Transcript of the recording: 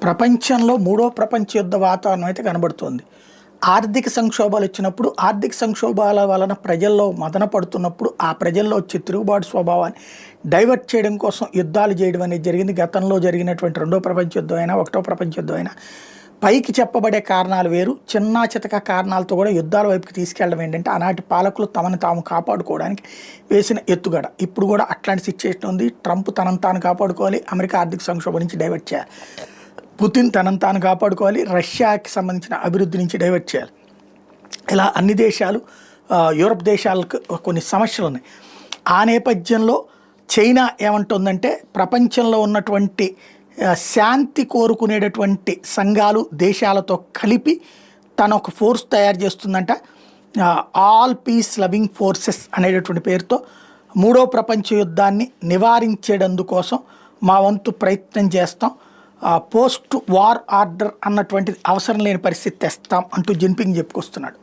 ప్రపంచంలో మూడో ప్రపంచ యుద్ధ వాతావరణం అయితే కనబడుతోంది. ఆర్థిక సంక్షోభాలు వచ్చినప్పుడు, ఆర్థిక సంక్షోభాల వలన ప్రజల్లో మదన పడుతున్నప్పుడు, ఆ ప్రజల్లో వచ్చే తిరుగుబాటు స్వభావాన్ని డైవర్ట్ చేయడం కోసం యుద్ధాలు చేయడం అనేది జరిగింది. గతంలో జరిగినటువంటి రెండో ప్రపంచ యుద్ధం అయినా, ఒకటో ప్రపంచ యుద్ధం అయినా పైకి చెప్పబడే కారణాలు వేరు. చిన్నా చితక కారణాలతో కూడా యుద్ధాల వైపుకి తీసుకెళ్ళడం ఏంటంటే ఆనాటి పాలకులు తమను తాము కాపాడుకోవడానికి వేసిన ఎత్తుగడ. ఇప్పుడు కూడా అట్లాంటి సిచ్యువేషన్ ఉంది. ట్రంప్ తనను తాను కాపాడుకోవాలి, అమెరికా ఆర్థిక సంక్షోభం నుంచి డైవర్ట్ చేయాలి. పుతిన్ తనను తాను కాపాడుకోవాలి, రష్యాకి సంబంధించిన అభివృద్ధి నుంచి డైవర్ట్ చేయాలి. ఇలా అన్ని దేశాలు, యూరప్ దేశాలకు కొన్ని సమస్యలు ఉన్నాయి. ఆ నేపథ్యంలో చైనా ఏమంటుందంటే ప్రపంచంలో ఉన్నటువంటి శాంతి కోరుకునేటటువంటి సంఘాలు దేశాలతో కలిపి తన ఒక ఫోర్స్ తయారు చేస్తుందంట. ఆల్ పీస్ లవింగ్ ఫోర్సెస్ అనేటటువంటి పేరుతో మూడో ప్రపంచ యుద్ధాన్ని నివారించేటందుకోసం మా వంతు ప్రయత్నం చేస్తాం, పోస్ట్ వార్ ఆర్డర్ అన్నటువంటిది అవసరం లేని పరిస్థితి తెస్తాం అంటూ జిన్పింగ్ చెప్పుకొస్తున్నాడు.